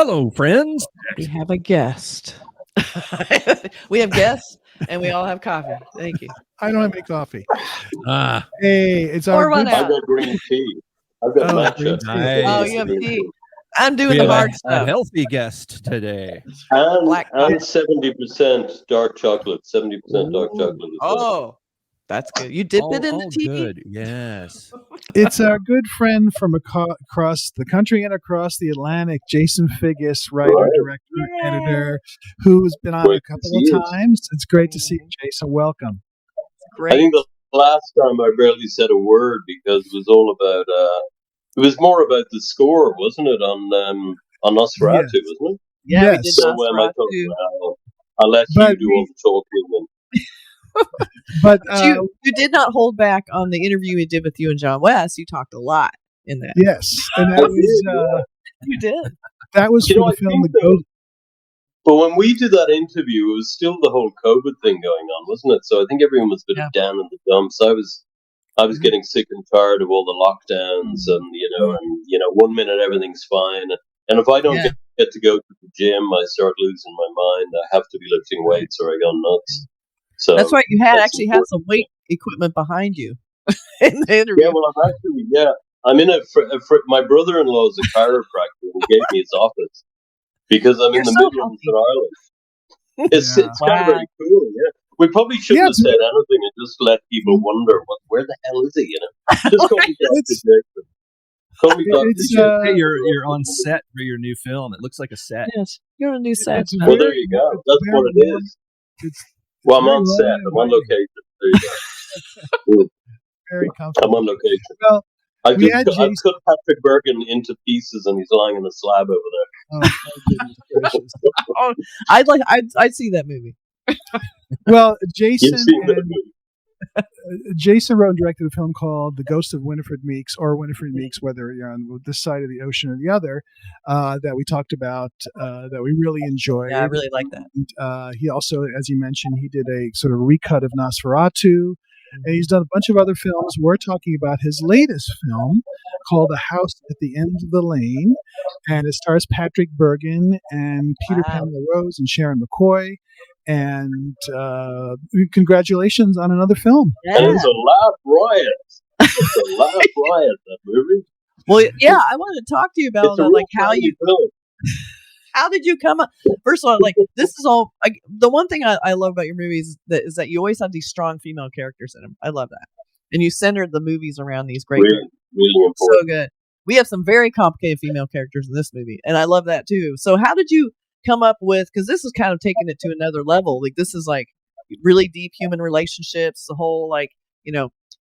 Hello, friends. We have a guest. We have guests, and we all have coffee. Thank you. I don't have any coffee. Ah, Hey, it's Pour our one good out. I've got green tea. I've got matcha. green tea. nice. Oh, you have tea. I'm doing We the have hard a stuff. healthy guest today. Black And 70% dark chocolate. 70% dark chocolate as well. Oh, that's good. You dip it in the tea. Good. Yes. It's our good friend from across the country and across the Atlantic, Jason Figgis, writer, Right. director, editor, who's been on Great a to couple see of you. times. It's great to see you, Jason. Welcome. I Great. think the last time I barely said a word because it was all about. It was more about the score, wasn't it? On Nosferatu, Yes. wasn't it? Yeah, we did Yes. So I Nosferatu. thought, well, I'll let But you do all the talking. But But you did not hold back on the interview we did with you and John West. You talked a lot in that. yes, and I that was did, You did. that was You for know, the I film think The Ghost. But when we did that interview, it was still the whole COVID thing going on, wasn't it? So I think everyone was a bit down in the dumps. I was getting sick and tired of all the lockdowns, and 1 minute everything's fine, and if I don't Yeah. get to go to the gym, I start losing my mind. I have to be lifting weights, or I go nuts. So That's right. You that's actually had important. some weight equipment behind you in the interview. Yeah, well, I'm in my brother-in-law is a chiropractor, and he gave me his office because I'm You're in the so Midlands healthy. in Ireland. It's Yeah. kind of very cool, yeah. We probably shouldn't Yeah, have said anything and just let people wonder, where the hell is he, Just call me Dr. It's- Jason. Call me Dr. It's, Jason. Hey, you're on set for your new film. It looks like a set. Yes, you're on a new set. It's Well, there you go. That's very what it warm. is. It's Well, I'm very on set. warm I'm on and location. There you go. very I'm comfortable. on location. Well, I've we had cut Jason. Patrick Bergin into pieces and he's lying in a slab over there. Oh, my goodness gracious. Oh, I'd see that movie. Well, You've Jason seen that and movie. Jason wrote and directed a film called The Ghost of Winifred Meeks, or Winifred Meeks, whether you're on this side of the ocean or the other, that we talked about, that we really enjoyed. Yeah, I really like that. And, he also, as you mentioned, he did a sort of recut of Nosferatu, and he's done a bunch of other films. We're talking about his latest film called A House at the End of the Lane, and it stars Patrick Bergin and Peter Wow. Pamela Rose and Sharon McCoy. And congratulations on another film. And Yeah. it's a laugh riot. It's a laugh riot, that movie. Well, yeah, I wanted to talk to you about It's a like real how funny you film. how did you come up? First of all, like this is all like the one thing I love about your movies is that you always have these strong female characters in them. I love that, and you centered the movies around these great Really, really important. so good. We have some very complicated female characters in this movie, and I love that too. So how did you come up with, because this is kind of taking it to another level, like this is like really deep human relationships, the whole like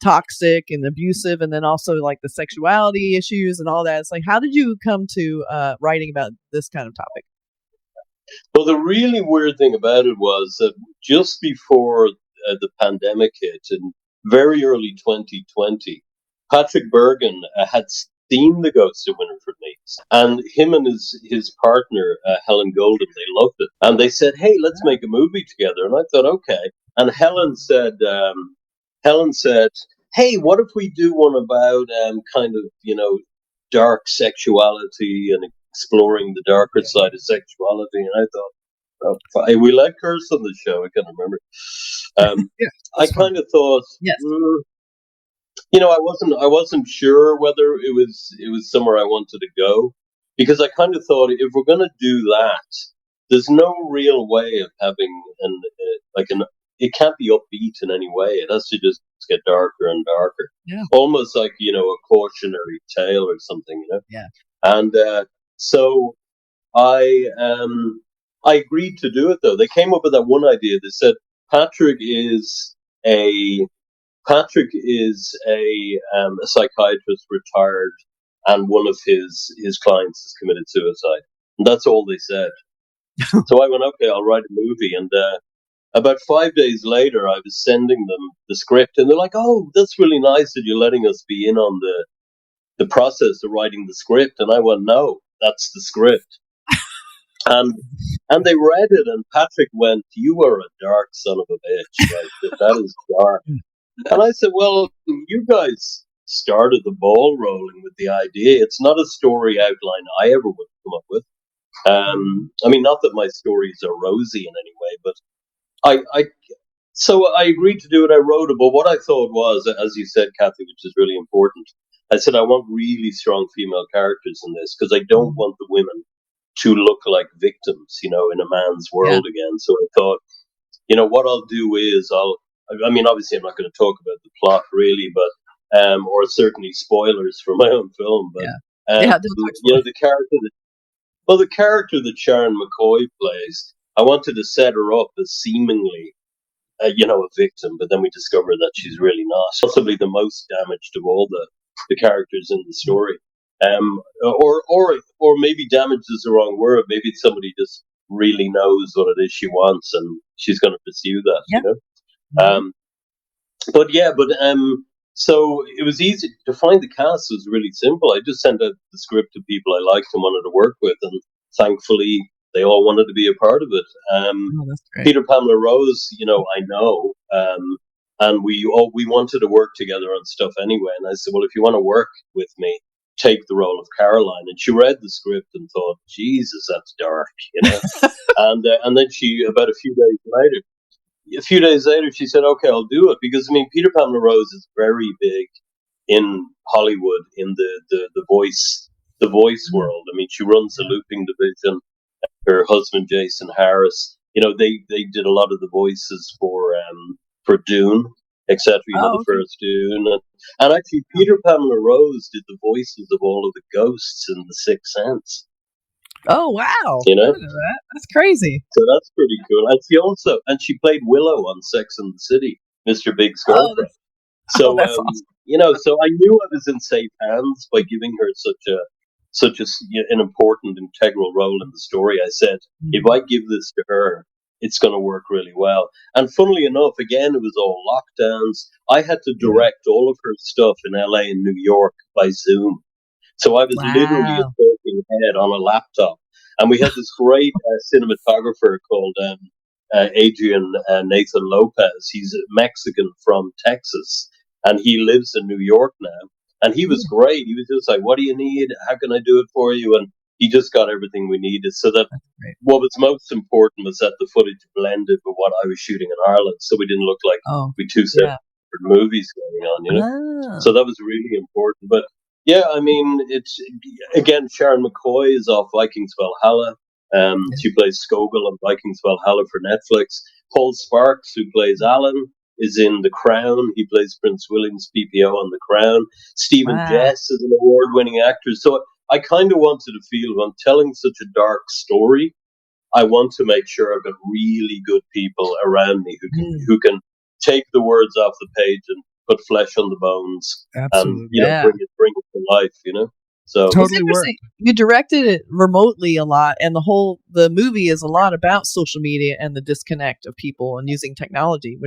toxic and abusive, and then also like the sexuality issues and all that. It's like, how did you come to writing about this kind of topic? Well, the really weird thing about it was that just before the pandemic hit, in very early 2020, Patrick Bergin had seen The Ghost of Winifred Meeks, and him and his partner Helen Golden, they loved it, and they said, "Hey, let's make a movie together." And I thought, okay. And Helen said, "Hey, what if we do one about kind of dark sexuality and exploring the darker side of sexuality?" And I thought, we let curse on the show. I can't remember. Yeah, I kind of thought, Yes. I wasn't sure whether it was somewhere I wanted to go, because I kind of thought, if we're going to do that, there's no real way of having it can't be upbeat in any way. It has to just get darker and darker. Yeah. Almost like, a cautionary tale or something, Yeah. And so I agreed to do it, though. They came up with that one idea. They said Patrick is a psychiatrist, retired, and one of his clients has committed suicide. And that's all they said. So I went, okay, I'll write a movie. And about 5 days later, I was sending them the script, and they're like, "Oh, that's really nice that you're letting us be in on the process of writing the script." And I went, "No, that's the script." And they read it, and Patrick went, "You are a dark son of a bitch. Right? That is dark." And I said, "Well, you guys started the ball rolling with the idea. It's not a story outline I ever would come up with. I mean, not that my stories are rosy in any way, but so I agreed to do it. I wrote it, but what I thought was, as you said, Kathy, which is really important, I said I want really strong female characters in this because I don't want the women to look like victims, in a man's world again. So I thought, what I'll do is I mean, obviously I'm not going to talk about the plot really, but, or certainly spoilers for my own film, but, don't talk spoilers. the character that Sharon McCoy plays, I wanted to set her up as seemingly, a victim, but then we discover that she's really not. Possibly the most damaged of all the characters in the story. Or maybe damaged is the wrong word. Maybe it's somebody just really knows what it is she wants and she's going to pursue that. So it was easy to find. The cast was really simple. I just sent out the script to people I liked and wanted to work with, and thankfully they all wanted to be a part of it. That's great. Peter Pamela Rose, I know, and we wanted to work together on stuff anyway. And I said, well, if you want to work with me, take the role of Caroline. And she read the script and thought, Jesus, that's dark, and then she, about a few days later, she said, okay, I'll do it. Because, I mean, Peter Pamela Rose is very big in Hollywood, in the voice world. I mean, she runs the looping division. Her husband, Jason Harris, they did a lot of the voices for Dune, etc. The first Dune. And actually, Peter Pamela Rose did the voices of all of the ghosts in The Sixth Sense. Oh, wow. I didn't know that. That's crazy. So that's pretty cool. And she played Willow on Sex and the City, Mr. Big's girlfriend. That's awesome. So I knew I was in safe hands by giving her such an important, integral role in the story. I said, if I give this to her, it's going to work really well. And funnily enough, again, it was all lockdowns. I had to direct all of her stuff in LA and New York by Zoom. So I was literally a talking head on a laptop. And we had this great cinematographer called Adrian Nathan Lopez. He's a Mexican from Texas, and he lives in New York now. And he was great. He was just like, what do you need? How can I do it for you? And he just got everything we needed. So that what was most important was that the footage blended with what I was shooting in Ireland. So we didn't look like we two separate movies going on, So that was really important. But yeah, I mean, it's, again, Sharon McCoy is off Vikings Valhalla. She plays Skogel on Vikings Valhalla for Netflix. Paul Sparks, who plays Alan, is in The Crown. He plays Prince William's PPO on The Crown. Stephen Jess is an award-winning actor. So I kind of wanted to feel, when I'm telling such a dark story, I want to make sure I've got really good people around me who can take the words off the page and put flesh on the bones. Absolutely. And bring it to life. So totally worked. You directed it remotely a lot, and the movie is a lot about social media and the disconnect of people and using technology,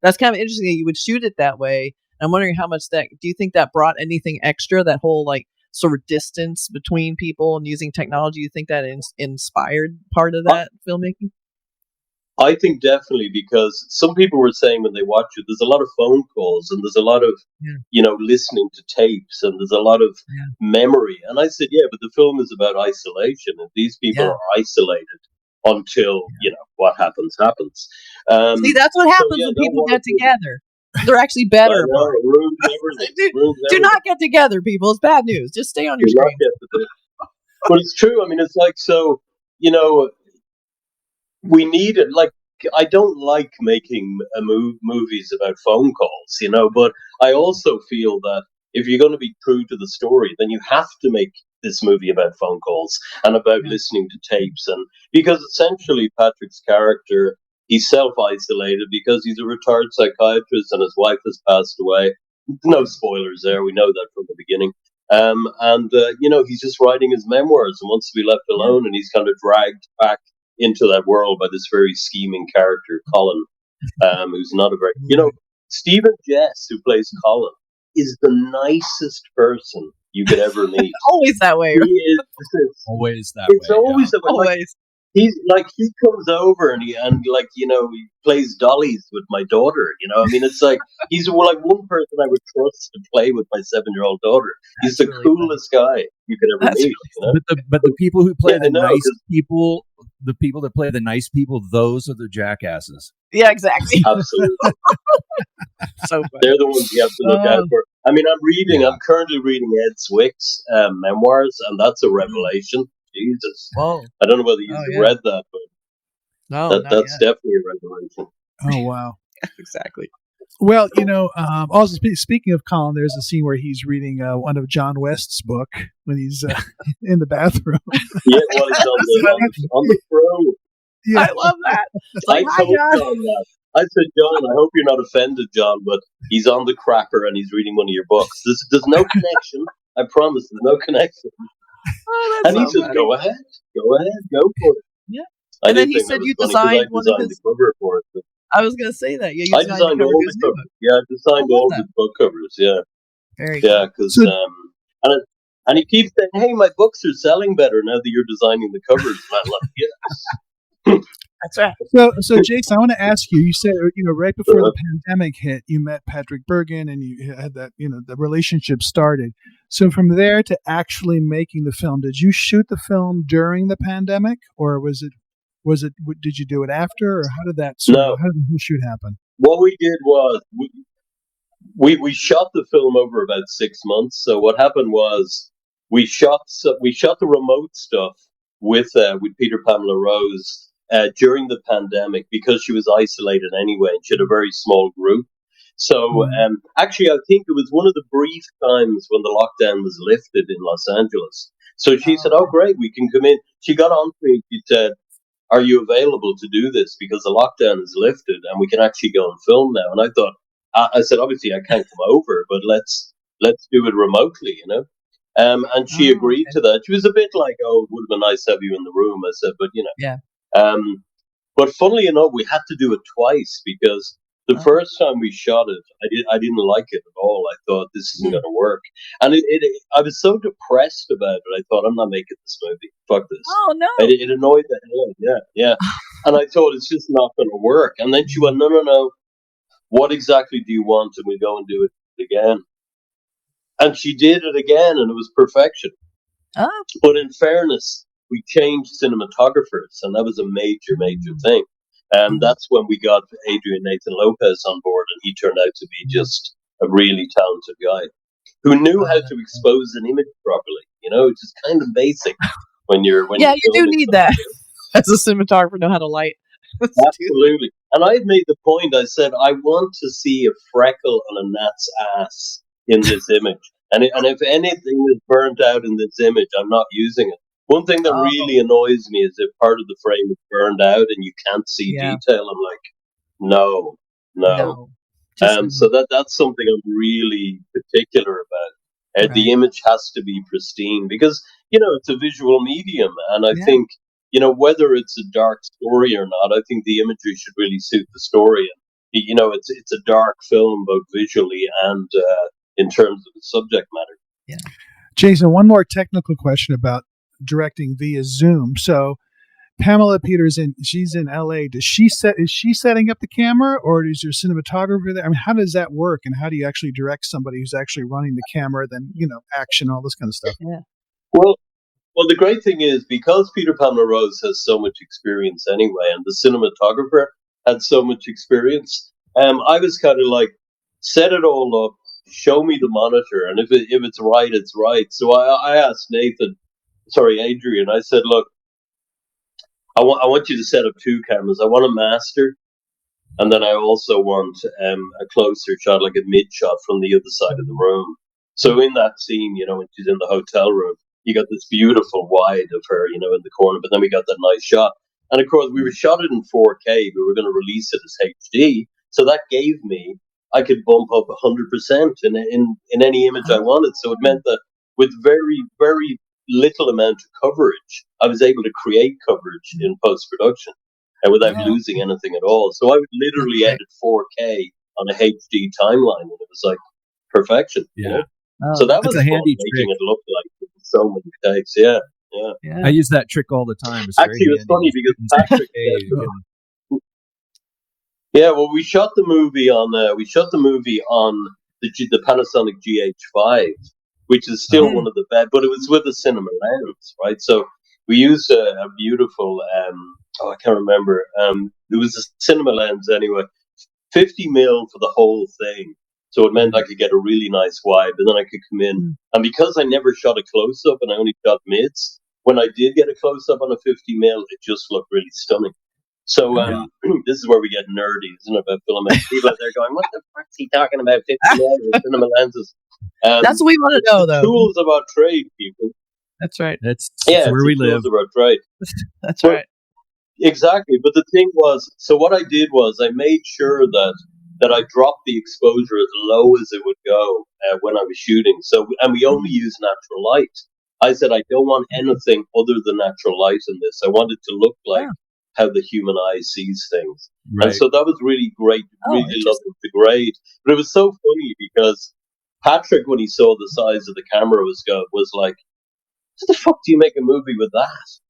that's kind of interesting that you would shoot it that way. I'm wondering how much do you think that brought anything extra, that whole sort of distance between people and using technology? You think that inspired part of that filmmaking? I think definitely, because some people were saying when they watch it, there's a lot of phone calls and there's a lot of, listening to tapes, and there's a lot of memory. And I said, but the film is about isolation, and these people are isolated until, what happens. See, that's what happens when people get together. They're actually better apart. Do not get together, people. It's bad news. Just stay on your screen. But it's true. I mean, it's like, so, we need it. Like, I don't like making movies about phone calls, but I also feel that if you're going to be true to the story, then you have to make this movie about phone calls and about listening to tapes. And because essentially Patrick's character, he's self-isolated because he's a retired psychiatrist and his wife has passed away. No spoilers there. We know that from the beginning. He's just writing his memoirs and wants to be left alone, and he's kind of dragged back into that world by this very scheming character, Colin, who's not a very, Stephen Jess, who plays Colin, is the nicest person you could ever meet. Always that way. Always that it's way. Always that way. Always. he comes over and he plays dollies with my daughter. I mean, it's like he's like one person I would trust to play with my 7-year-old daughter. He's the really coolest guy you could ever That's meet. But the people who play Yeah, the I know, nice 'cause- people, the people that play the nice people, those are the jackasses. Yeah, exactly. Absolutely. So funny. They're the ones you have to look out for. I mean, I'm currently reading Ed Zwick's memoirs, and that's a revelation. Jesus. Whoa. I don't know whether you've yeah. read that, but No, not that's yet. definitely a revelation. Oh wow. Exactly. Well, also speaking of Colin, there's a scene where he's reading one of John West's book when he's in the bathroom. Yeah, while he's on the throne. Yeah. I love that. It's like, I hi, told John. John that. I said, John, I hope you're not offended, John, but he's on the cracker and he's reading one of your books. There's no connection. I promise, there's no connection. Oh, that's And he so says, funny. go ahead, go for it. Yeah. I And then did he think said that was you funny 'cause designed I one of designed his- the cover for it. But I was going to say that. Yeah, you I designed designed the all cover the of his new covers. book. Yeah, I designed I love all that. the book covers. Yeah, Very yeah, cool. because So- and he keeps saying, "Hey, my books are selling better now that you're designing the covers." And I'm like, yeah. That's right. So Jason, I want to ask you. You said right before the pandemic hit, you met Patrick Bergin, and you had that the relationship started. So from there to actually making the film, did you shoot the film during the pandemic, or did you do it after, or how did that No. how did the whole shoot happen? What we did was we shot the film over about 6 months. So what happened was we shot the remote stuff with Peter Pamela Rose during the pandemic because she was isolated anyway and she had a very small group. So actually, I think it was one of the brief times when the lockdown was lifted in Los Angeles. So she said, "Oh, great, we can come in." She got on to me. She said, "Are you available to do this because the lockdown is lifted and we can actually go and film now?" And I thought, I said, obviously I can't come over, but let's do it remotely, And she agreed to that. She was a bit like, "Oh, it would have been nice to have you in the room." I said, "But Yeah. But funnily enough, we had to do it twice because the first time we shot it, I didn't like it at all. I thought this isn't going to work, and I was so depressed about it. I thought I'm not making this movie. Fuck this. Oh, no. It annoyed the hell out. Yeah. And I thought it's just not going to work. And then she went, no. What exactly do you want? And we go and do it again. And she did it again, and it was perfection. Oh. But in fairness, we changed cinematographers, and that was a major thing. And that's when we got Adrian Nathan Lopez on board, and he turned out to be just a really talented guy who knew how to expose an image properly. Which is kind of basic when you're Yeah, you do filming need something. that as a cinematographer, know how to light. Absolutely. And I had made the point, I said, I want to see a freckle on a gnat's ass in this image. And if anything is burnt out in this image, I'm not using it. One thing that really annoys me is if part of the frame is burned out and you can't see detail. I'm like, no. So that's something I'm really particular about. The image has to be pristine because, it's a visual medium. And I think, whether it's a dark story or not, I think the imagery should really suit the story. And, it's a dark film, both visually and in terms of the subject matter. Yeah. Jason, one more technical question about directing via Zoom. So Pamela Peters, she's in LA. Is she setting up the camera, or is your cinematographer there? I mean, how does that work, and how do you actually direct somebody who's actually running the camera, then action, all this kind of stuff? Yeah. Well, the great thing is because Peter Pamela Rose has so much experience anyway, and the cinematographer had so much experience, I was kind of like, set it all up, show me the monitor, and if it's right, it's right. So I asked Adrian, I said, look, I want you to set up 2 cameras. I want a master, and then I also want a closer shot, like a mid shot from the other side of the room. So in that scene, when she's in the hotel room, you got this beautiful wide of her, in the corner, but then we got that nice shot. And of course, we were shot it in 4K. We were going to release it as HD. So that gave me, I could bump up 100% in any image I wanted. So it meant that with very, very little amount of coverage, I was able to create coverage in post-production and without losing anything at all. So I would literally edit 4K on a HD timeline, and it was like perfection. Yeah. So that was a fun, handy making trick. it look like it was so many takes. Yeah. Yeah. I use that trick all the time. It's Actually, it was funny because Patrick yeah, well, we shot the movie on the Panasonic GH5, which is still one of the best, but it was with a cinema lens, right? So we used a beautiful I can't remember, it was a cinema lens anyway, 50 mil for the whole thing. So it meant I could get a really nice wide, and then I could come in. And because I never shot a close up and I only shot mids, when I did get a close up on a 50 mil, it just looked really stunning. So this is where we get nerdy, isn't it, about filmmaking? People out there going, "What the fuck's he talking about? 50 mil with cinema lenses." That's what we want to know, though. Tools of our trade, people. That's right. That's where we live. Tools of our trade. That's right. Exactly. But the thing was, so what I did was I made sure that I dropped the exposure as low as it would go when I was shooting. So, and we only use natural light. I said I don't want anything other than natural light in this. I want it to look like how the human eye sees things. Right. And so that was really great. Really loved the grade. But it was so funny because Patrick, when he saw the size of the camera was like, "How the fuck do you make a movie with that?"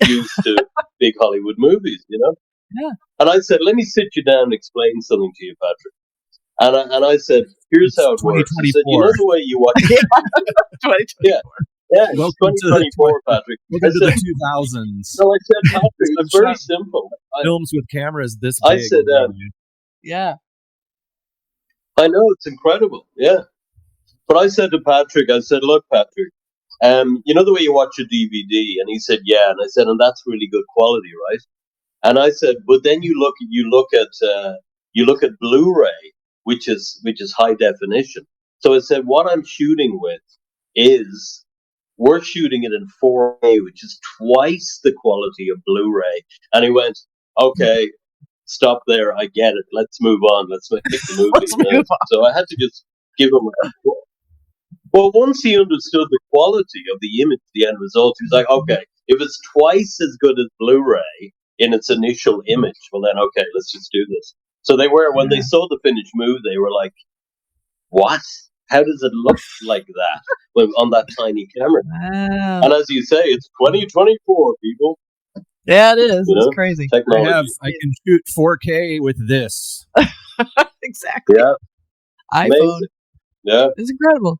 Used to big Hollywood movies, you know? Yeah. And I said, "Let me sit you down and explain something to you, Patrick." And I said, "Here's how it works." I said, "You know the way you watch 2024. Yeah, it's 2024, Patrick." Welcome to the 2000s. No, I said, "Patrick, it's very simple." Films with cameras this I big. said, yeah. I know, it's incredible, yeah. But I said to Patrick, I said, "Look, Patrick, you know the way you watch a DVD?" And he said, "Yeah." And I said, "And that's really good quality, right?" And I said, "But then you look at Blu-ray, which is high definition." So I said, "What I'm shooting with is we're shooting it in 4K, which is twice the quality of Blu-ray." And he went, "Okay, stop there. I get it. Let's move on. Let's make the movie." Let's move on. So I had to just give him well, once he understood the quality of the image, the end result, he was like, "Okay, if it's twice as good as Blu-ray in its initial image, well then, okay, let's just do this." So when they saw the finished movie, they were like, "What? How does it look like that on that tiny camera?" Wow. And as you say, it's 2024, people. Yeah, it is. It's crazy. Technology. I can shoot 4K with this. Exactly. Yeah. iPhone. Amazing. Yeah. It's incredible.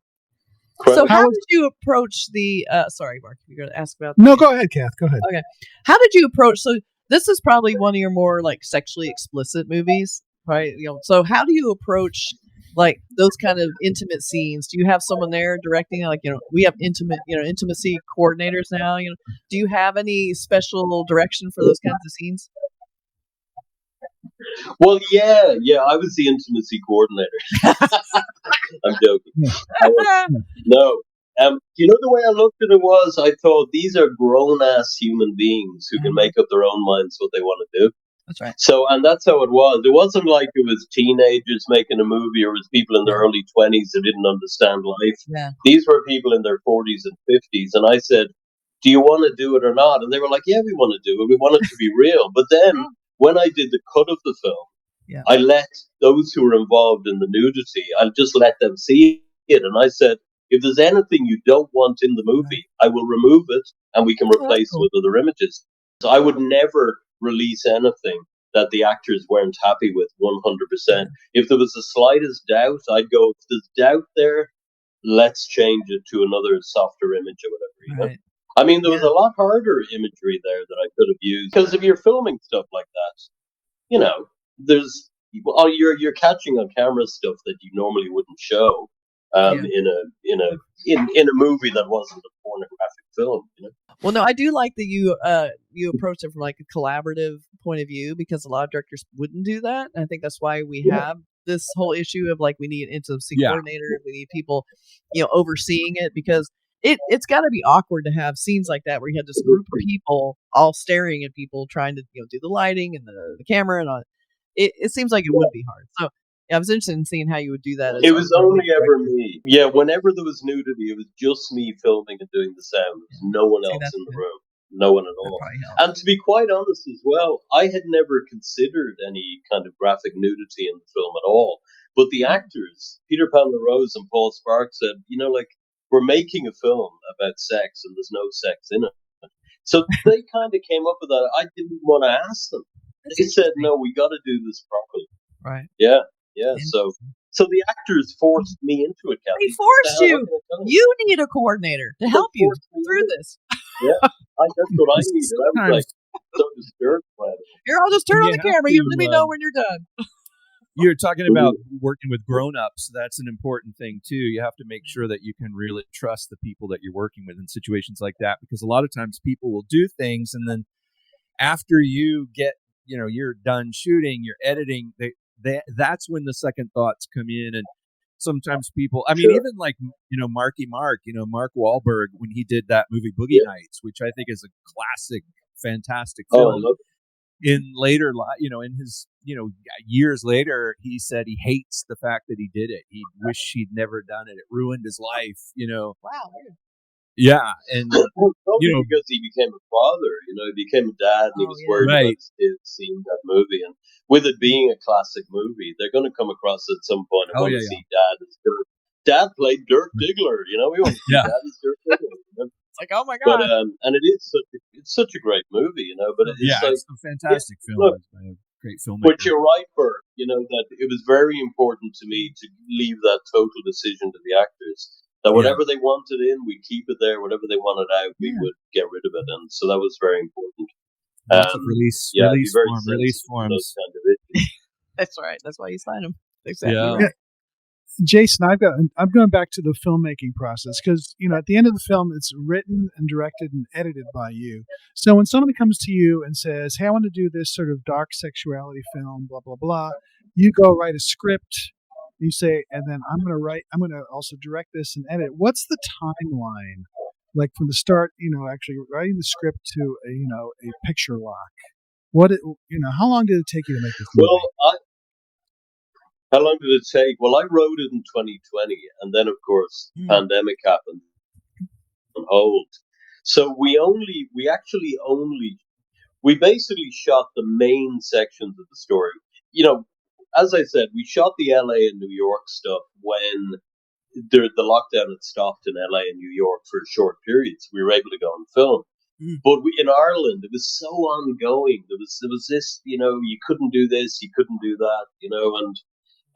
So how did you approach the sorry, Mark, you're going to ask about No, go ahead, Kath. Go ahead. Okay. How did you approach so this is probably one of your more like sexually explicit movies, right? You know, so how do you approach like those kind of intimate scenes? Do you have someone there directing? Like, you know, we have intimacy coordinators now. You know, do you have any special direction for those kinds of scenes? Well, yeah, I was the intimacy coordinator. I'm joking. No. You know the way I looked at it was, I thought these are grown-ass human beings who can make up their own minds what they want to do. That's right. So, and that's how it was. It wasn't like it was teenagers making a movie or it was people in their early 20s who didn't understand life. Yeah. These were people in their 40s and 50s. And I said, "Do you want to do it or not?" And they were like, "Yeah, we want to do it. We want it to be real." But then when I did the cut of the film, I let those who were involved in the nudity, I just let them see it. And I said, "If there's anything you don't want in the movie, I will remove it and we can replace it with other images." So I would never release anything that the actors weren't happy with 100%. If there was the slightest doubt, I'd go, "If there's doubt there, let's change it to another softer image or whatever." You know? I mean, there was a lot harder imagery there that I could have used. Because if you're filming stuff like that, you know, you're catching on camera stuff that you normally wouldn't show in a movie that wasn't a pornographic film. You know? Well, no, I do like that you approach it from like a collaborative point of view because a lot of directors wouldn't do that. And I think that's why we have this whole issue of like we need an intimacy coordinator, we need people, you know, overseeing it because it's got to be awkward to have scenes like that where you have this group of people all staring at people trying to do the lighting and the camera and all. It seems like it would be hard. So I was interested in seeing how you would do that. It was only ever me. Yeah, whenever there was nudity, it was just me filming and doing the sound. There was no one else in the room. No one at all. And to be quite honest as well, I had never considered any kind of graphic nudity in the film at all. But the actors, Peter Pan LaRose and Paul Sparks, said, "You know, like, we're making a film about sex and there's no sex in it. So they kind of came up with that. I didn't want to ask them. That's They said, interesting. "No, we got to do this properly." Right. Yeah, yeah. Interesting. So the actors forced me into it, They Kathy. What the forced hell? you. What can I tell you? You need a coordinator to They help you forced me through into it. this. Yeah, that's what I needed. I was like Sometimes so disturbed by it. Here, I'll just turn on you the have camera. You to, let me know when you're done. you're talking about Mhm. working with grown-ups. That's an important thing too. You have to make sure that you can really trust the people that you're working with in situations like that, because a lot of times people will do things, and then after you get, you're done shooting, you're editing, that's when the second thoughts come in. And sometimes people, I mean, Sure. even like, Mark Wahlberg, when he did that movie Boogie Yeah. Nights, which I think is a classic, fantastic Oh, I film. love In later, in his, years later, he said he hates the fact that he did it. He wished he'd never done it. It ruined his life, Wow. Weird. Yeah. And, Probably because he became a father, he became a dad, and he Oh, was yeah. worried about Right. his kids seeing that movie. And with it being a classic movie, they're going to come across it at some point and Oh, want yeah, to see Dad as Dirk. Dad played Dirk Diggler, we want to see Yeah. Dad as Dirk Diggler. It's like, oh my But God. and it's such a great movie, But it's Yeah, like, it's a fantastic film. look, It's by a great filmmaker. but you're right, Burk. That it was very important to me to leave that total decision to the actors. That whatever they wanted in, we keep it there. Whatever they wanted out, we Yeah. would get rid of it. And so that was very important. Lots of release Yeah, I'd be very release sensitive to those forms. kind of issues. That's right. That's why you sign them. Exactly Yeah. right. Jason, I'm going back to the filmmaking process because at the end of the film, it's written and directed and edited by you. So when somebody comes to you and says, "Hey, I want to do this sort of dark sexuality film," blah blah blah, you go write a script. You say, and then I'm going to also direct this and edit. What's the timeline? Like from the start, actually writing the script to a picture lock. How long did it take you to make this movie? Well, how long did it take? Well, I wrote it in 2020, and then of course, pandemic happened on hold. So we basically shot the main sections of the story. As I said, we shot the LA and New York stuff when the lockdown had stopped in LA and New York for a short period, so we were able to go and film. But in Ireland, it was so ongoing. There was this, you couldn't do this, you couldn't do that,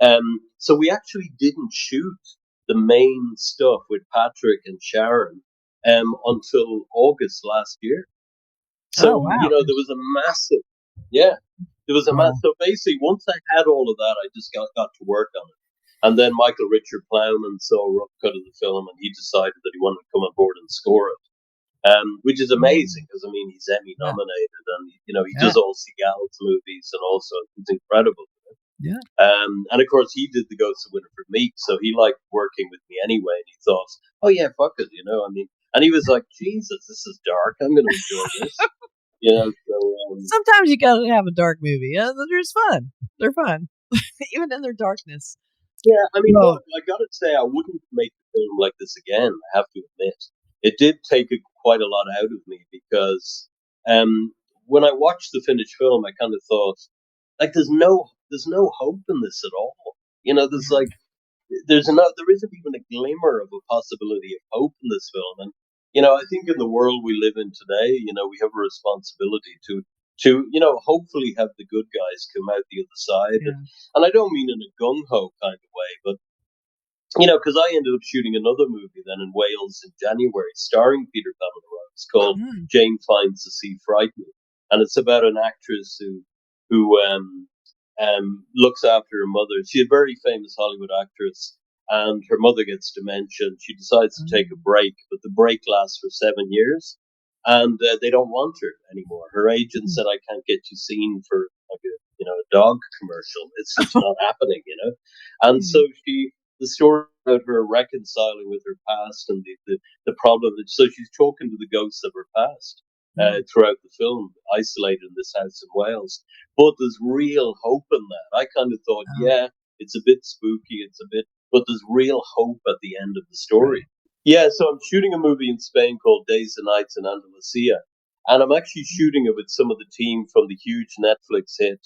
and so we actually didn't shoot the main stuff with Patrick and Sharon until August last year. So Oh, wow. there was a massive, there was a massive. So basically, once I had all of that, I just got to work on it. And then Michael Richard Plowman saw a rough cut of the film, and he decided that he wanted to come on board and score it. Which is amazing because he's Emmy nominated, and he does all Seagal's movies, and also it's incredible. Yeah. And of course he did the Ghost of Winifred Meek, so he liked working with me anyway, and he thought, oh yeah, fuck it, and he was like, Jesus, this is dark. I'm going to enjoy this, So Sometimes you gotta have a dark movie. They're just fun. They're fun, even in their darkness. Yeah, look, I got to say, I wouldn't make a film like this again. I have to admit, it did take quite a lot out of me because when I watched the finished film, I kind of thought, like, there's no hope in this at all. There's like, there isn't even a glimmer of a possibility of hope in this film. And I think in the world we live in today, we have a responsibility to hopefully have the good guys come out the other side. Yeah. And I don't mean in a gung ho kind of way, but because I ended up shooting another movie then in Wales in January, starring Peter Pamela. It's called Jane Finds the Sea Frightening, and it's about an actress who looks after her mother. She's a very famous Hollywood actress, and her mother gets dementia. And she decides to take a break, but the break lasts for 7 years, and they don't want her anymore. Her agent said, "I can't get you seen for like a dog commercial. It's just not happening, And so the story about her reconciling with her past and the problem. So she's talking to the ghosts of her past throughout the film, isolated in this house in Wales. But there's real hope in that. I kind of thought, it's a bit spooky, but there's real hope at the end of the story. Right. Yeah, so I'm shooting a movie in Spain called Days and Nights in Andalusia. And I'm actually shooting it with some of the team from the huge Netflix hit,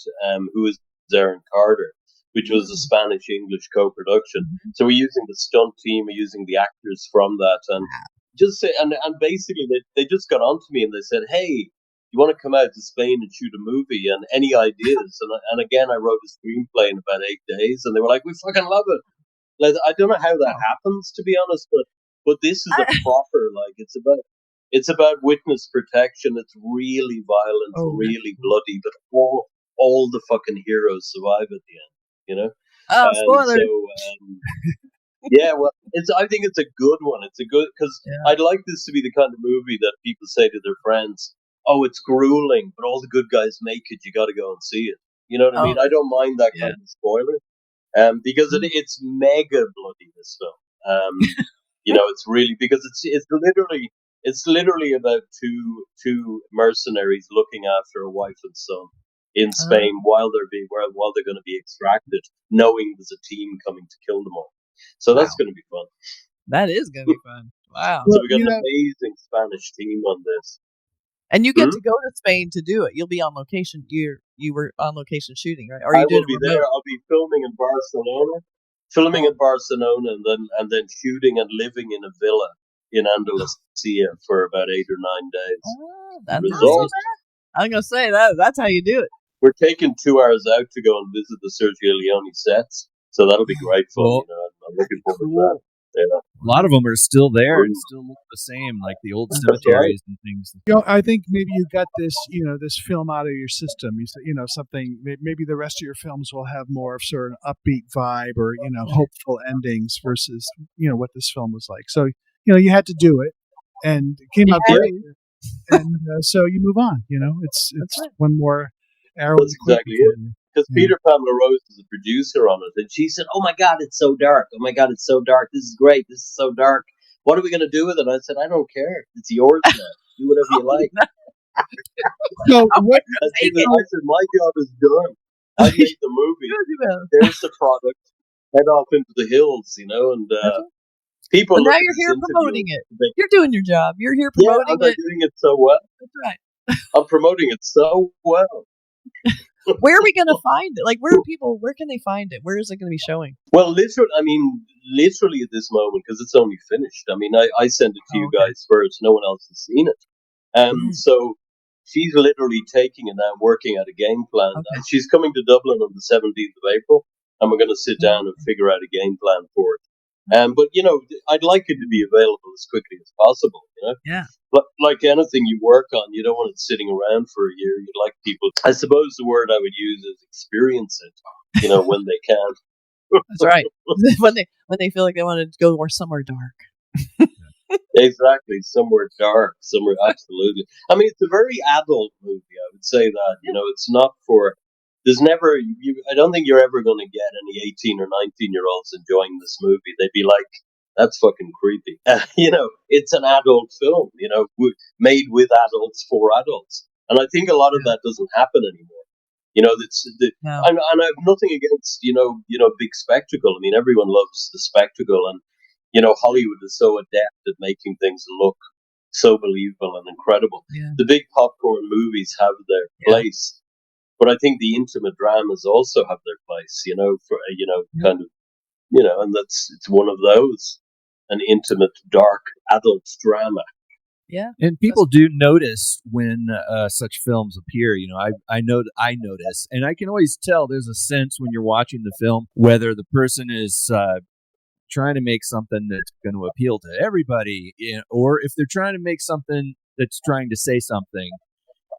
Who is Aaron Carter, which was a Spanish-English co-production. So we're using the stunt team, we're using the actors from that. And just say, and basically they just got on to me and they said, hey, you want to come out to Spain and shoot a movie, and any ideas? And again, I wrote a screenplay in about 8 days, and they were like, we fucking love it. Like, I don't know how that happens, to be honest, but this is a proper, like, it's about witness protection. It's really violent, really bloody, but all the fucking heroes survive at the end, you know? Oh, spoiler. Yeah, well, I think it's a good one. It's a good, because I'd like this to be the kind of movie that people say to their friends, oh, it's grueling, but all the good guys make it. You got to go and see it. You know what I mean? I don't mind that kind of spoiler, because it's mega bloody, this film. You know, it's really, because it's literally about two mercenaries looking after a wife and son in Spain while they're going to be extracted, knowing there's a team coming to kill them all. So that's going to be fun. That is going to be fun. Wow. So we got an amazing Spanish team on this. And you get to go to Spain to do it. You'll be on location. You were on location shooting, right? Or I will be there. I'll be filming in Barcelona, and then shooting and living in a villa in Andalusia for about 8 or 9 days. Oh, that's awesome. I'm gonna say that's how you do it. We're taking 2 hours out to go and visit the Sergio Leone sets, so that'll be great fun. You know, I'm looking forward to that. Yeah. A lot of them are still there and still look the same, like the old cemeteries and things. You know, I think maybe you got this, this film out of your system. Something. Maybe the rest of your films will have more of sort of an upbeat vibe or hopeful endings versus what this film was like. So you had to do it, and it came out great, and so you move on. It's one more arrow. That's exactly it. Because Peter Pamela Rose is a producer on it, and she said, "Oh my God, it's so dark! Oh my God, it's so dark! This is great! This is so dark! What are we going to do with it?" I said, "I don't care. It's yours now. Do whatever you like." So what? I said, "My job is done. I made the movie. There's the product. Head off into the hills, and people." Well, now you're here promoting it. You're doing your job. You're here promoting it. I'm doing it so well. That's right. I'm promoting it so well. Where are we going to find it? Like, where can they find it? Where is it going to be showing? Well, literally at this moment, because it's only finished. I mean, I sent it to you guys first. No one else has seen it. So she's literally taking it now, working out a game plan. Okay. She's coming to Dublin on the 17th of April, and we're going to sit down and figure out a game plan for it. But I'd like it to be available as quickly as possible. Yeah. But like anything you work on, you don't want it sitting around for a year. You'd like people. I suppose the word I would use is experience it. When they can. That's right. when they feel like they want to go somewhere dark. Exactly, somewhere dark, somewhere absolutely. I mean, it's a very adult movie. I would say that. It's not for. There's never. I don't think you're ever going to get any 18 or 19-year-olds enjoying this movie. They'd be like, "That's fucking creepy." It's an adult film. Made with adults for adults, and I think a lot of that doesn't happen anymore. And I have nothing against big spectacle. I mean, everyone loves the spectacle, and Hollywood is so adept at making things look so believable and incredible. Yeah. The big popcorn movies have their place. But I think the intimate dramas also have their place, kind of, and it's one of those, an intimate, dark, adult drama. Yeah. And people do notice when such films appear. I notice, and I can always tell there's a sense when you're watching the film whether the person is trying to make something that's going to appeal to everybody, or if they're trying to make something that's trying to say something.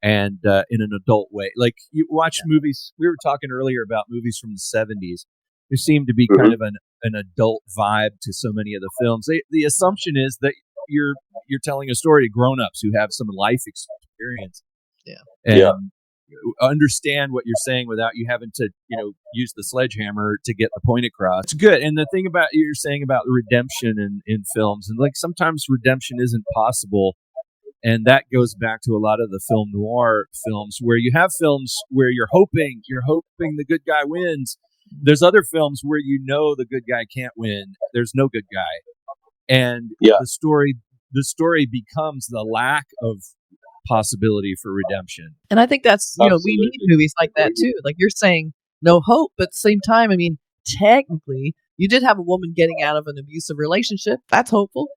And in an adult way. Like, you watch movies, we were talking earlier about movies from the 70s. There seemed to be kind of an adult vibe to so many of the films. The assumption is that you're telling a story to grown-ups who have some life experience. Yeah. And understand what you're saying without you having to, use the sledgehammer to get the point across. It's good. And the thing about you're saying about redemption in films, and like sometimes redemption isn't possible. And that goes back to a lot of the film noir films where you have films where you're hoping the good guy wins. There's other films where the good guy can't win. There's no good guy. And the story becomes the lack of possibility for redemption. And I think that's, we need movies like that too. Like you're saying, no hope, but at the same time, I mean, technically, you did have a woman getting out of an abusive relationship. That's hopeful.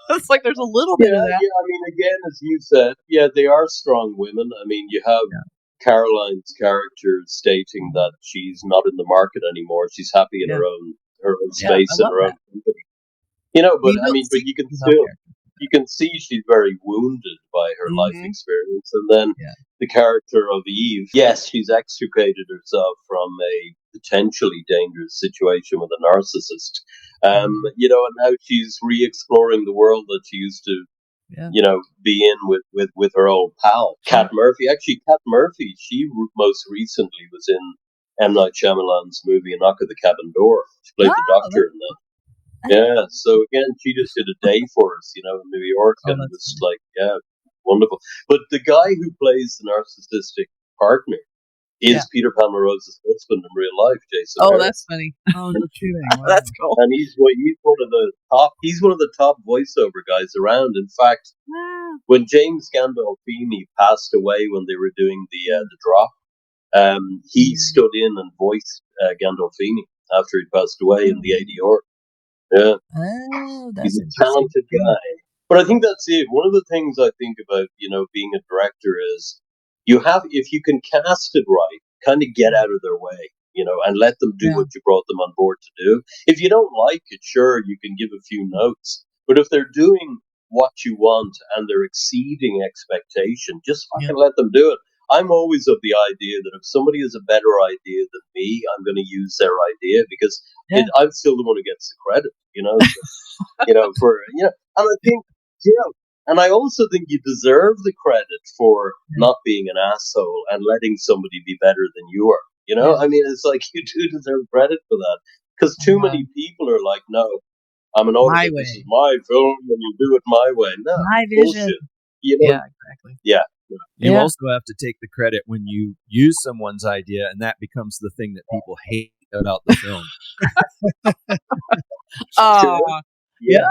It's like there's a little bit of that. Yeah. I mean, again, as you said, they are strong women. I mean, you have Caroline's character stating that she's not in the market anymore. She's happy in her own space and her own company. But but you can see she's very wounded by her life experience. And then the character of Eve, yes, she's extricated herself from a potentially dangerous situation with a narcissist. And now she's re-exploring the world that she used to, be in with her old pal, Kat Murphy. Actually, Kat Murphy, she most recently was in M. Night Shyamalan's movie A Knock at the Cabin Door. She played the doctor in that. Yeah, so again, she just did a day for us, in New York, and it was wonderful. But the guy who plays the narcissistic partner is Peter Palmerose's husband in real life, Jason. Oh, that's funny. Oh, no kidding. Wow. That's cool. And he's one of the top voiceover guys around. In fact, when James Gandolfini passed away when they were doing the drop, he stood in and voiced Gandolfini after he passed away in the ADR. Yeah. Oh, he's a talented guy. But I think that's it. One of the things I think about, being a director is if you can cast it right, kind of get out of their way, and let them do what you brought them on board to do. If you don't like it, sure, you can give a few notes. But if they're doing what you want and they're exceeding expectation, just fucking let them do it. I'm always of the idea that if somebody has a better idea than me, I'm going to use their idea because I'm still the one who gets the credit, and I think, and I also think you deserve the credit for not being an asshole and letting somebody be better than you are. I mean, it's like you do deserve credit for that because too many people are like, no, I'm an audience. This is my film and you do it my way. No, my vision. Bullshit. Yeah, exactly. Yeah. You also have to take the credit when you use someone's idea, and that becomes the thing that people hate about the film. Yeah.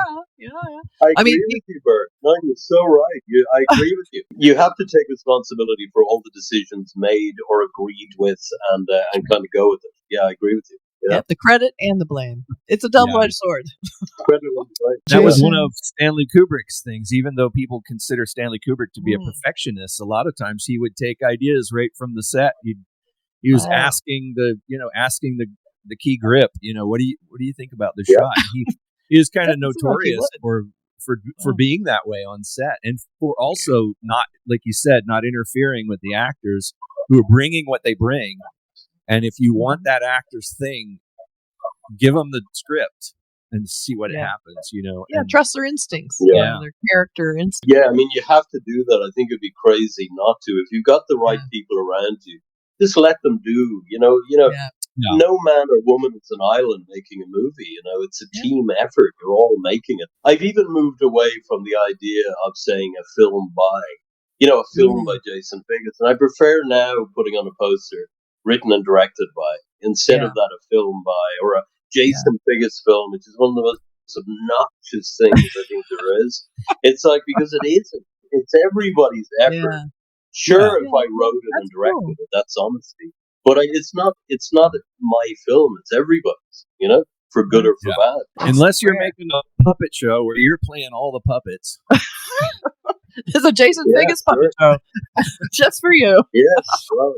I agree with you, Burk. No, you're so right. I agree with you. You have to take responsibility for all the decisions made or agreed with, and kind of go with it. Yeah, I agree with you. Yeah, the credit and the blame. It's a double-edged sword. That was one of Stanley Kubrick's things. Even though people consider Stanley Kubrick to be a perfectionist, a lot of times he would take ideas right from the set. He was asking the key grip. What do you think about this shot? He is kind of notorious for being that way on set, and for also not, like you said, not interfering with the actors who are bringing what they bring. And if you want that actor's thing, give them the script and see what happens. Trust their instincts. Their character instincts. Yeah, I mean, you have to do that. I think it'd be crazy not to. If you've got the right people around you, just let them do. No man or woman is an island making a movie. It's a team effort. You're all making it. I've even moved away from the idea of saying a film by, a film by Jason Figgis, and I prefer now putting on a poster written and directed by, instead of that a film by, or a Jason Figgis film, which is one of the most obnoxious things I think there is. It's like, because it isn't. It's everybody's effort. Yeah. Sure, if I wrote it and directed it, that's honesty. But it's not my film. It's everybody's, for good or for bad. Unless you're making a puppet show where you're playing all the puppets. There's a Jason Figgis puppet show just for you. Yes, well,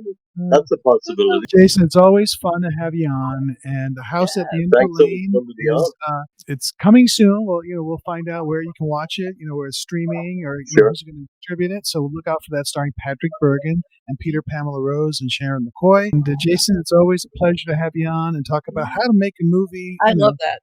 that's a possibility. Jason, it's always fun to have you on. And the House at the End of the Lane is, it's coming soon. Well, we'll find out where you can watch it. Where it's streaming or who's going to distribute it. So look out for that, starring Patrick Bergin and Peter Pamela Rose and Sharon McCoy. And Jason, it's always a pleasure to have you on and talk about how to make a movie. I love that.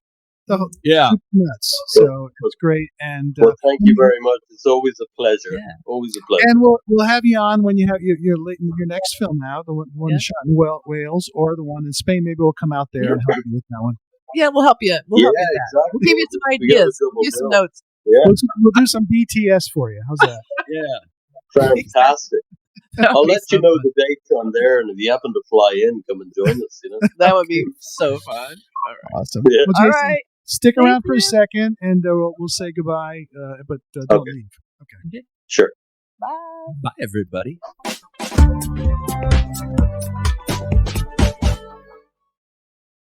Nuts. So it's great. And thank you very much. It's always a pleasure. Yeah. Always a pleasure. And we'll have you on when you have your next film out, the one shot in Wales or the one in Spain. Maybe we'll come out there and help you with that one. Yeah, we'll help you. We'll help you with that. Exactly. We'll give you some ideas. We'll give you some notes. Yeah. We'll do some BTS for you. How's that? Fantastic. I'll let you know the dates on there, and if you happen to fly in, come and join us. That would be so fun. All right. Awesome. Yeah. Well, Jason, all right. Stick around for a second, and we'll say goodbye. But don't leave. Okay. Sure. Bye. Bye, everybody.